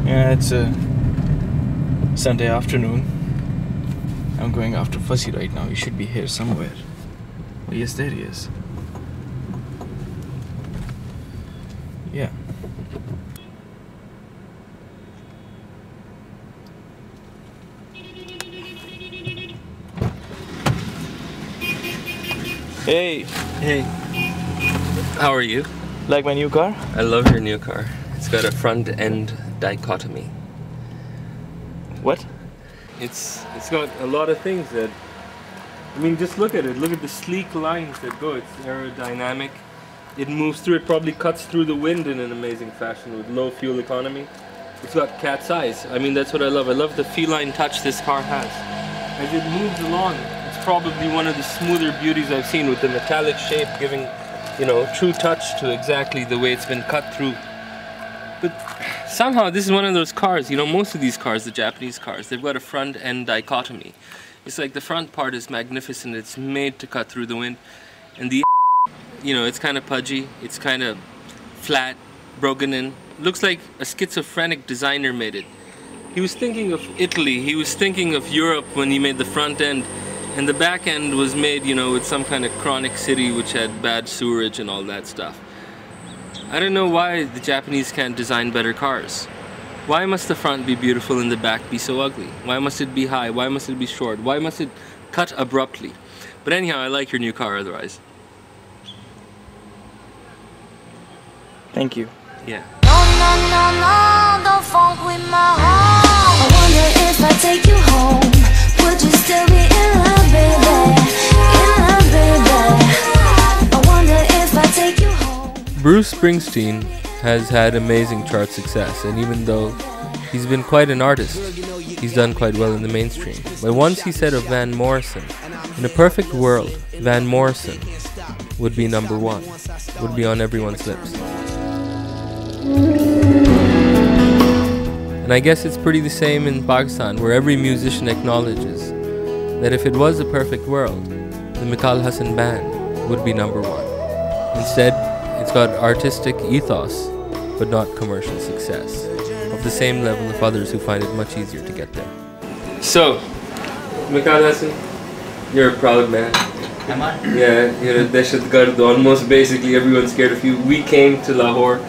Yeah, it's a Sunday afternoon. I'm going after Fasi right now. He should be here somewhere. Oh, yes, there he is. Yeah. Hey. Hey. How are you? Like my new car? I love your new car. It's got a front-end dichotomy. What? It's got a lot of things that... I mean, just look at it. Look at the sleek lines that go. It's aerodynamic. It moves through. It probably cuts through the wind in an amazing fashion with low fuel economy. It's got cat's eyes. I mean, that's what I love. I love the feline touch this car has. As it moves along, it's probably one of the smoother beauties I've seen, with the metallic shape giving, you know, true touch to exactly the way it's been cut through. But somehow this is one of those cars, you know, most of these cars, the Japanese cars, they've got a front-end dichotomy. It's like the front part is magnificent, it's made to cut through the wind, and the, you know, it's kind of pudgy, it's kind of flat, broken in. Looks like a schizophrenic designer made it. He was thinking of Italy, he was thinking of Europe when he made the front end, and the back end was made, you know, with some kind of chronic city which had bad sewerage and all that stuff. I don't know why the Japanese can't design better cars. Why must the front be beautiful and the back be so ugly? Why must it be high? Why must it be short? Why must it cut abruptly? But anyhow, I like your new car otherwise. Thank you. Yeah. No, don't funk with my heart. I wonder if I take you home, would you still be in love, baby? In love, baby. I wonder if I take you home. Bruce Springsteen has had amazing chart success, and even though he's been quite an artist, he's done quite well in the mainstream. But once he said of Van Morrison, in a perfect world, Van Morrison would be number one, would be on everyone's lips. And I guess it's pretty the same in Pakistan, where every musician acknowledges that if it was a perfect world, the Mekaal Hasan band would be number one. Instead, it's got artistic ethos, but not commercial success, of the same level of others who find it much easier to get there. So, Mekaal Hasan, you're a proud man. Am I? Yeah, you're a Dashat Gard, almost basically everyone's scared of you. We came to Lahore,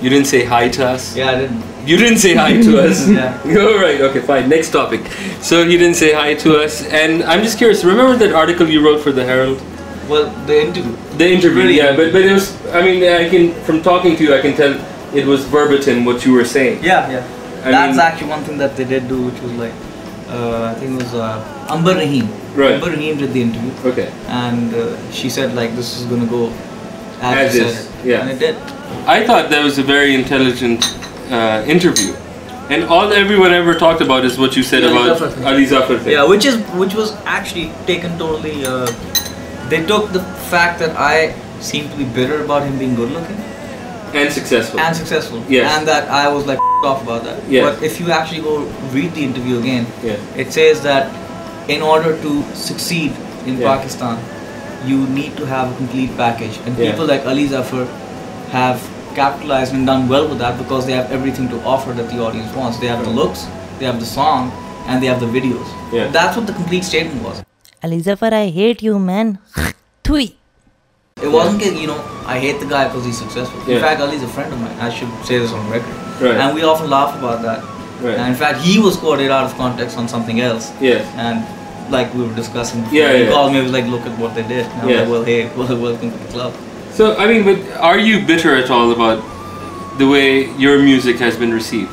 you didn't say hi to us. Yeah, I didn't. You didn't say hi to us? Yeah. Alright, okay, fine, next topic. So you didn't say hi to us, and I'm just curious, remember that article you wrote for the Herald? Well, the interview. The interview, Really? yeah, but it was, I mean, I can, from talking to you, I can tell it was verbatim what you were saying. Yeah, yeah. I That's mean- actually one thing that they did do, which was like, I think it was Amber Rahim. Right. Amber Rahim did the interview. Okay. And she said like, this is gonna go As you is, said it. yeah. And it did. I thought that was a very intelligent interview. And all everyone ever talked about is what you said Ali about Zafar thing. Ali Zafar thing. Yeah, which was actually taken totally. They took the fact that I seemed to be bitter about him being good looking And successful. and successful, Yes. and that I was like off about that. Yes. But if you actually go read the interview again, Yeah. it says that in order to succeed in Yeah. Pakistan, you need to have a complete package, and Yeah. people like Ali Zafar have capitalized and done well with that because they have everything to offer that the audience wants. They have the looks, they have the song, and they have the videos. Yeah. That's what the complete statement was. Ali Zafar, I hate you, man. Thui. It wasn't, you know, I hate the guy because he's successful. Yeah. In fact, Ali's a friend of mine. I should say this on record. Right. And we often laugh about that. Right. And in fact, he was quoted out of context on something else. Yes. And like we were discussing before, Yeah, he yeah. called me, was like, look at what they did. And I was Yeah. like, well, hey, well, welcome to the club. So, I mean, but are you bitter at all about the way your music has been received?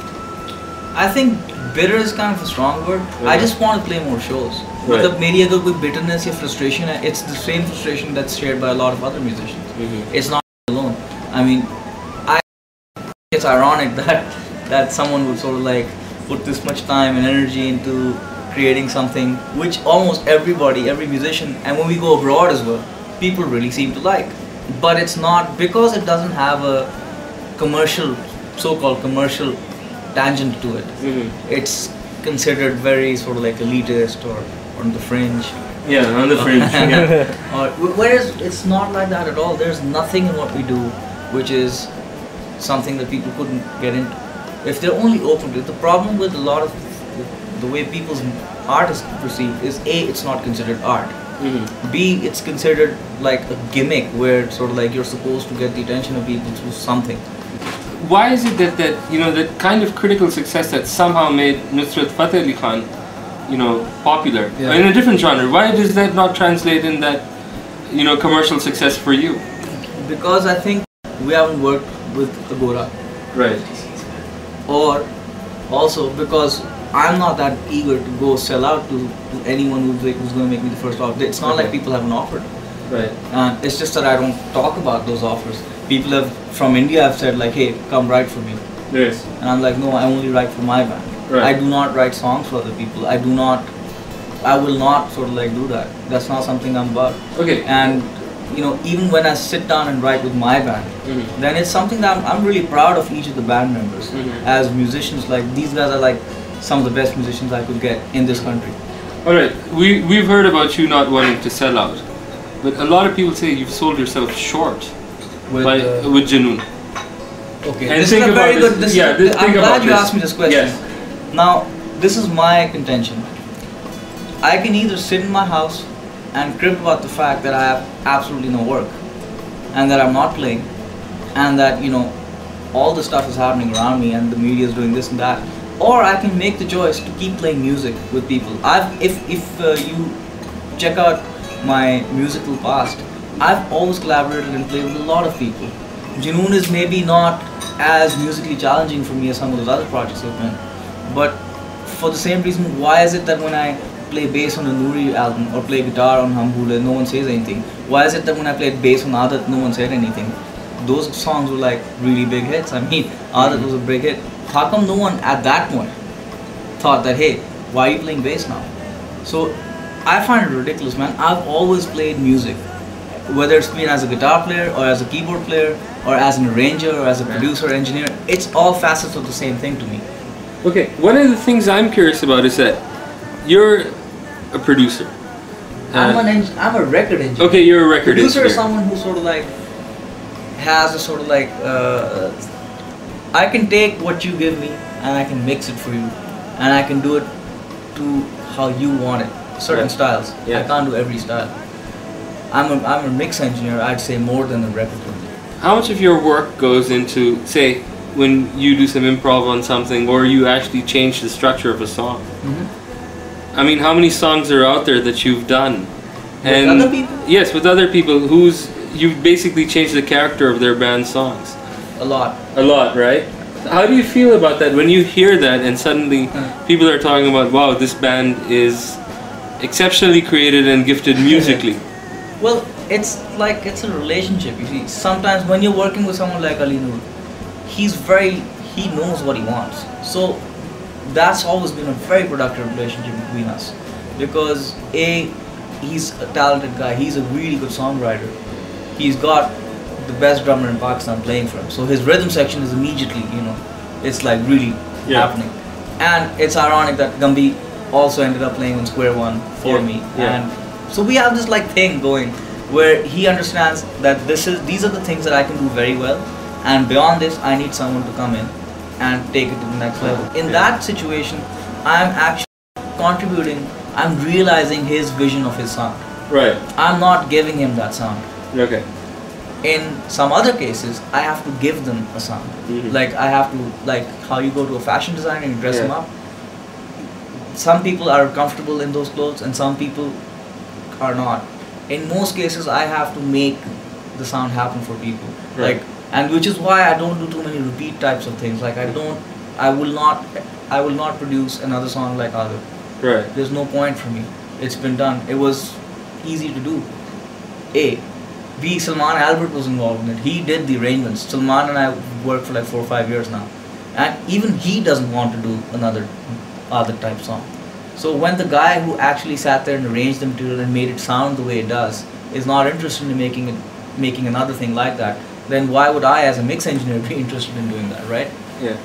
I think bitter is kind of a strong word. I Yeah. just want to play more shows. Right. But मेरी अगर कोई bitterness या frustration है, it's the same frustration that's shared by a lot of other musicians. Mm-hmm. It's not alone. I mean, it's ironic that someone would sort of like put this much time and energy into creating something which almost everybody, every musician, and when we go abroad as well, people really seem to like. But it's not, because it doesn't have a commercial, so-called commercial tangent to it. Mm-hmm. It's considered very sort of like elitist or on the fringe. Yeah, on the fringe. Yeah. Or, whereas it's not like that at all. There's nothing in what we do which is something that people couldn't get into. if they're only open to it, the problem with a lot of the way people's art is perceived is A, it's not considered art. B, it's considered like a gimmick where sort of like you're supposed to get the attention of people through something. Why is it that that kind of critical success that somehow made Nusrat Fateh Ali Khan, popular in a different genre? Why does that not translate in that, commercial success for you? Because I think we haven't worked with Agora. Right. Or also because I'm not that eager to go sell out to anyone who's going to make me the first offer. It's not like people haven't offered. Right. It's just that I don't talk about those offers. People from India have said like, hey, come write for me. Yes. And I'm like, no, I only write for my band. Right. I do not write songs for other people. I will not sort of like do that. That's not something I'm about. Okay. And even when I sit down and write with my band, then it's something that I'm really proud of each of the band members. As musicians, like these guys are like some of the best musicians I could get in this country. Alright, we've heard about you not wanting to sell out, but a lot of people say you've sold yourself short with Junoon. Okay, And this think is a very about good. this. I'm Think about glad you this. asked me this question. Yes. Now, this is my contention. I can either sit in my house and crib about the fact that I have absolutely no work, and that I'm not playing, and that all the stuff is happening around me, and the media is doing this and that. Or I can make the choice to keep playing music with people. If you check out my musical past, I've always collaborated and played with a lot of people. Junoon is maybe not as musically challenging for me as some of those other projects I've done, but for the same reason, why is it that when I play bass on a Noori album or play guitar on Hum Bhoole, no one says anything? Why is it that when I played bass on Aadat, no one said anything? Those songs were like really big hits. I mean, Aadat was a big hit. How come no one at that point thought that, hey, why are you playing bass now? So I find it ridiculous, man. I've always played music, whether it's been as a guitar player or as a keyboard player or as an arranger or as a producer, engineer. It's all facets of the same thing to me. Okay, one of the things I'm curious about is that you're a producer. I'm a record engineer. Okay, you're a record producer engineer. is someone who sort of like has a sort of like I can take what you give me and I can mix it for you, and I can do it to how you want it. Certain styles. Yeah. I can't do every style. I'm a mix engineer. I'd say more than a record engineer. How much of your work goes into, say, when you do some improv on something, or you actually change the structure of a song? I mean, how many songs are out there that you've done? With other people? Yes, with other people you've basically changed the character of their band's songs. A lot. A lot, right? How do you feel about that when you hear that and suddenly people are talking about, wow, this band is exceptionally created and gifted musically? Well, it's a relationship, you see. Sometimes when you're working with someone like Ali Noor, he knows what he wants. So that's always been a very productive relationship between us. Because A, he's a talented guy, he's a really good songwriter. He's got the best drummer in Pakistan playing for him. So his rhythm section is immediately, it's like really happening. And it's ironic that Gambi also ended up playing on Square One for me. And so we have this like thing going where he understands that these are the things that I can do very well, and beyond this I need someone to come in and take it to the next level. In that situation, I'm actually contributing, I'm realizing his vision of his sound. Right. I'm not giving him that sound. Okay. In some other cases, I have to give them a sound. Like I have to, like how you go to a fashion designer and you dress them up. Some people are comfortable in those clothes and some people are not. In most cases, I have to make the sound happen for people. Right. And which is why I don't do too many repeat types of things. Like I will not produce another song like Atif. Right. There's no point for me. It's been done. It was easy to do. B, Salman Albert was involved in it. He did the arrangements. Salman and I worked for like 4 or 5 years now. And even he doesn't want to do another other type song. So when the guy who actually sat there and arranged the material and made it sound the way it does is not interested in making another thing like that, then why would I as a mix engineer be interested in doing that, right? Yeah.